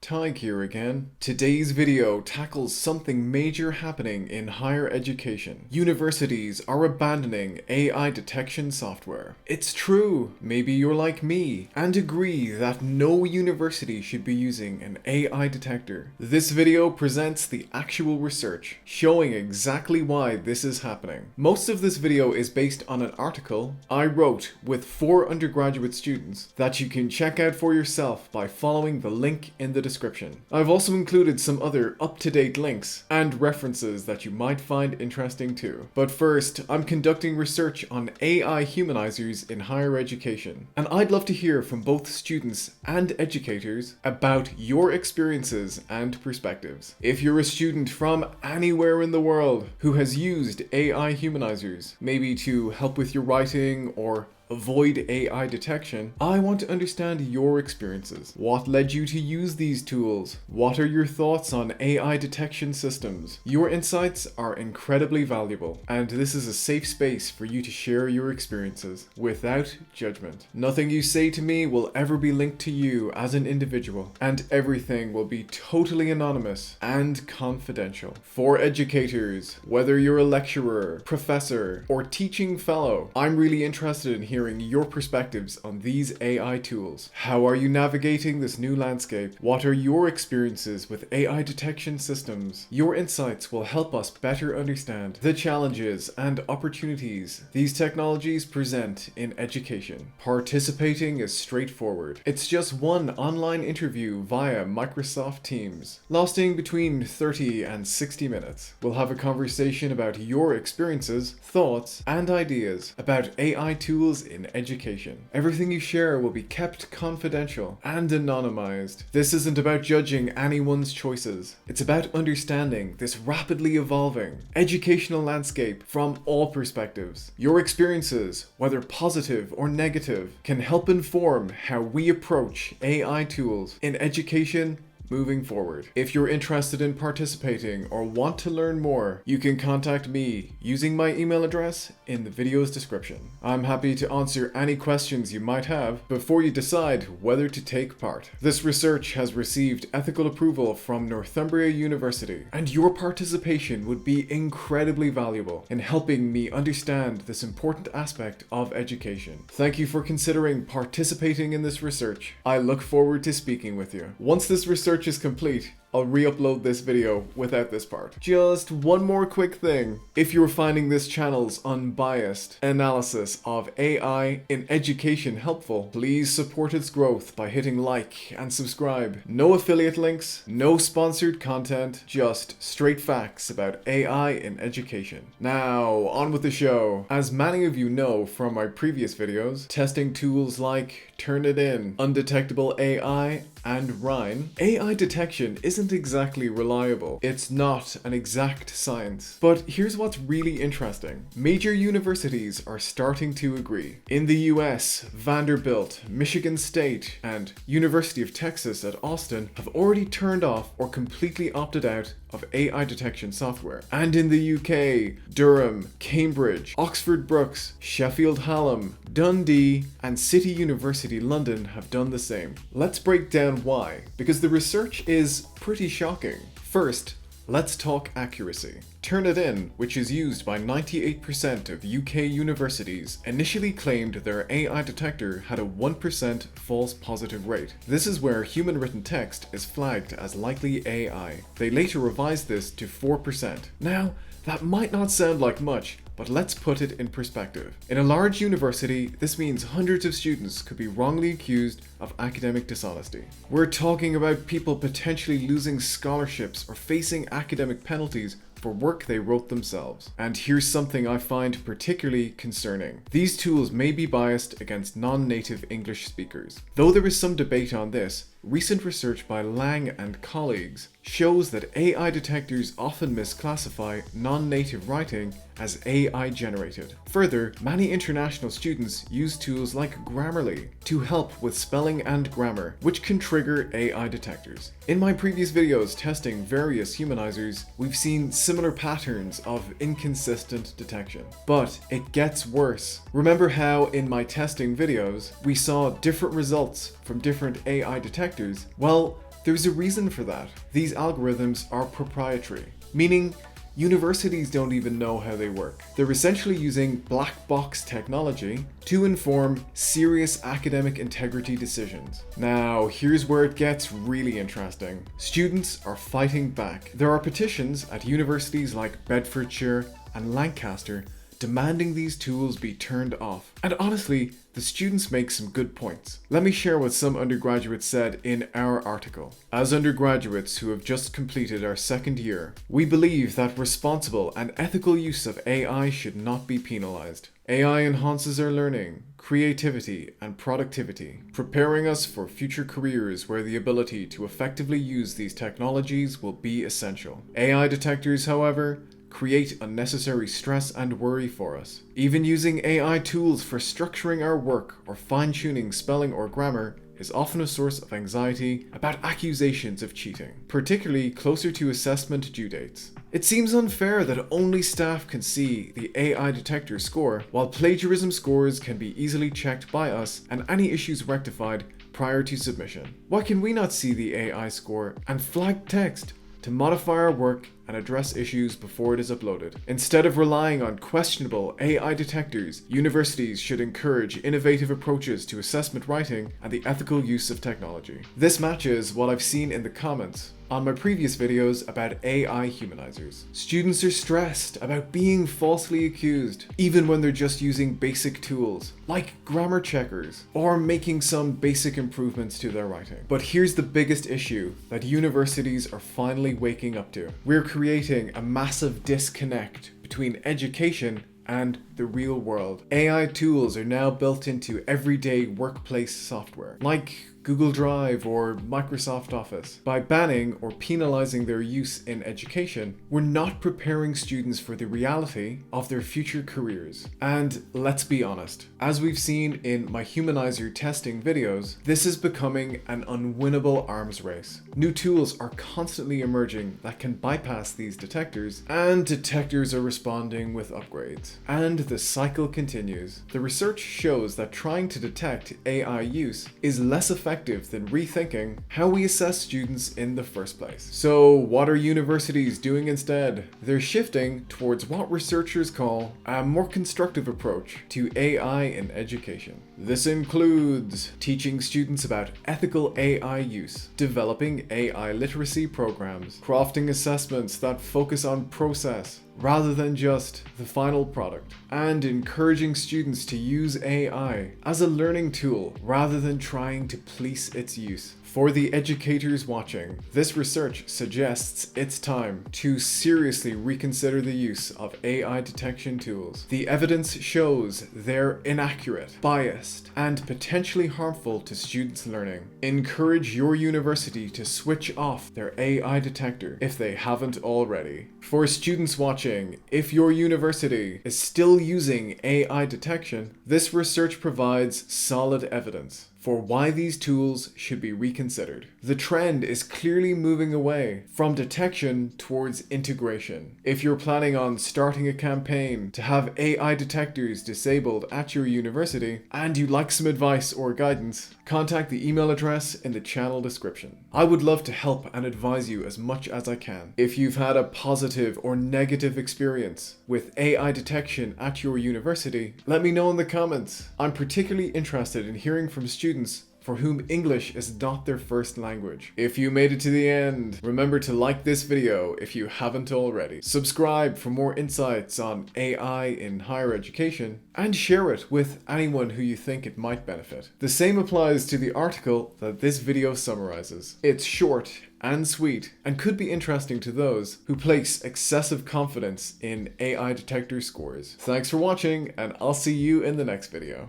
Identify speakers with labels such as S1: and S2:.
S1: Tig here again. Today's video tackles something major happening in higher education. Universities are abandoning AI detection software. It's true, maybe you're like me, and agree that no university should be using an AI detector. This video presents the actual research, showing exactly why this is happening. Most of this video is based on an article I wrote with 4 undergraduate students that you can check out for yourself by following the link in the description. I've also included some other up-to-date links and references that you might find interesting too. But first, I'm conducting research on AI humanizers in higher education, and I'd love to hear from both students and educators about your experiences and perspectives. If you're a student from anywhere in the world who has used AI humanizers, maybe to help with your writing or avoid AI detection, I want to understand your experiences. What led you to use these tools? What are your thoughts on AI detection systems? Your insights are incredibly valuable, and this is a safe space for you to share your experiences without judgment. Nothing you say to me will ever be linked to you as an individual, and everything will be totally anonymous and confidential. For educators, whether you're a lecturer, professor, or teaching fellow, I'm really interested in hearing your perspectives on these AI tools. How are you navigating this new landscape? What are your experiences with AI detection systems? Your insights will help us better understand the challenges and opportunities these technologies present in education. Participating is straightforward. It's just one online interview via Microsoft Teams, lasting between 30 and 60 minutes. We'll have a conversation about your experiences, thoughts, and ideas about AI tools in education. Everything you share will be kept confidential and anonymized. This isn't about judging anyone's choices. It's about understanding this rapidly evolving educational landscape from all perspectives. Your experiences, whether positive or negative, can help inform how we approach AI tools in education moving forward. If you're interested in participating or want to learn more, you can contact me using my email address in the video's description. I'm happy to answer any questions you might have before you decide whether to take part. This research has received ethical approval from Northumbria University, and your participation would be incredibly valuable in helping me understand this important aspect of education. Thank you for considering participating in this research. I look forward to speaking with you. Once this research is complete, I'll re-upload this video without this part. Just one more quick thing. If you're finding this channel's unbiased analysis of AI in education helpful, please support its growth by hitting like and subscribe. No affiliate links, no sponsored content, just straight facts about AI in education. Now, on with the show. As many of you know from my previous videos, testing tools like Turnitin, undetectable AI, and Rhine, AI detection isn't exactly reliable. It's not an exact science. But here's what's really interesting. Major universities are starting to agree. In the US, Vanderbilt, Michigan State, and University of Texas at Austin have already turned off or completely opted out of AI detection software. And in the UK, Durham, Cambridge, Oxford Brookes, Sheffield Hallam, Dundee, and City University London have done the same. Let's break down why, because the research is pretty shocking. First, let's talk accuracy. Turnitin, which is used by 98% of UK universities, initially claimed their AI detector had a 1% false positive rate. This is where human written text is flagged as likely AI. They later revised this to 4%. Now, that might not sound like much, but let's put it in perspective. In a large university, this means hundreds of students could be wrongly accused of academic dishonesty. We're talking about people potentially losing scholarships or facing academic penalties for work they wrote themselves. And here's something I find particularly concerning. These tools may be biased against non-native English speakers. Though there is some debate on this, recent research by Lang and colleagues shows that AI detectors often misclassify non-native writing as AI generated. Further, many international students use tools like Grammarly to help with spelling and grammar, which can trigger AI detectors. In my previous videos testing various humanizers, we've seen similar patterns of inconsistent detection. But it gets worse. Remember how in my testing videos, we saw different results from different AI detectors? Well, There's a reason for that. These algorithms are proprietary, meaning universities don't even know how they work. They're essentially using black box technology to inform serious academic integrity decisions. Now, here's where it gets really interesting. Students are fighting back. There are petitions at universities like Bedfordshire and Lancaster demanding these tools be turned off. And honestly, the students make some good points. Let me share what some undergraduates said in our article. As undergraduates who have just completed our second year, we believe that responsible and ethical use of AI should not be penalized. AI enhances our learning, creativity, and productivity, preparing us for future careers where the ability to effectively use these technologies will be essential. AI detectors, however, create unnecessary stress and worry for us. Even using AI tools for structuring our work or fine-tuning spelling or grammar is often a source of anxiety about accusations of cheating, particularly closer to assessment due dates. It seems unfair that only staff can see the AI detector score, while plagiarism scores can be easily checked by us and any issues rectified prior to submission. Why can we not see the AI score and flag text to modify our work and address issues before it is uploaded? Instead of relying on questionable AI detectors, universities should encourage innovative approaches to assessment writing and the ethical use of technology. This matches what I've seen in the comments on my previous videos about AI humanizers. Students are stressed about being falsely accused, even when they're just using basic tools, like grammar checkers, or making some basic improvements to their writing. But here's the biggest issue that universities are finally waking up to. We're creating a massive disconnect between education and the real world. AI tools are now built into everyday workplace software, like Google Drive or Microsoft Office. By banning or penalizing their use in education, we're not preparing students for the reality of their future careers. And let's be honest, as we've seen in my humanizer testing videos, this is becoming an unwinnable arms race. New tools are constantly emerging that can bypass these detectors, and detectors are responding with upgrades. And the cycle continues. The research shows that trying to detect AI use is less effective than rethinking how we assess students in the first place. So what are universities doing instead? They're shifting towards what researchers call a more constructive approach to AI in education. This includes teaching students about ethical AI use, developing AI literacy programs, crafting assessments that focus on process rather than just the final product, and encouraging students to use AI as a learning tool rather than trying to police its use. For the educators watching, this research suggests it's time to seriously reconsider the use of AI detection tools. The evidence shows they're inaccurate, biased, and potentially harmful to students' learning. Encourage your university to switch off their AI detector if they haven't already. For students watching, if your university is still using AI detection, this research provides solid evidence for why these tools should be reconsidered. The trend is clearly moving away from detection towards integration. If you're planning on starting a campaign to have AI detectors disabled at your university, and you'd like some advice or guidance, contact the email address in the channel description. I would love to help and advise you as much as I can. If you've had a positive or negative experience with AI detection at your university, let me know in the comments. I'm particularly interested in hearing from students for whom English is not their first language. If you made it to the end, remember to like this video if you haven't already. Subscribe for more insights on AI in higher education, and share it with anyone who you think it might benefit. The same applies to the article that this video summarizes. It's short and sweet, and could be interesting to those who place excessive confidence in AI detector scores. Thanks for watching, and I'll see you in the next video.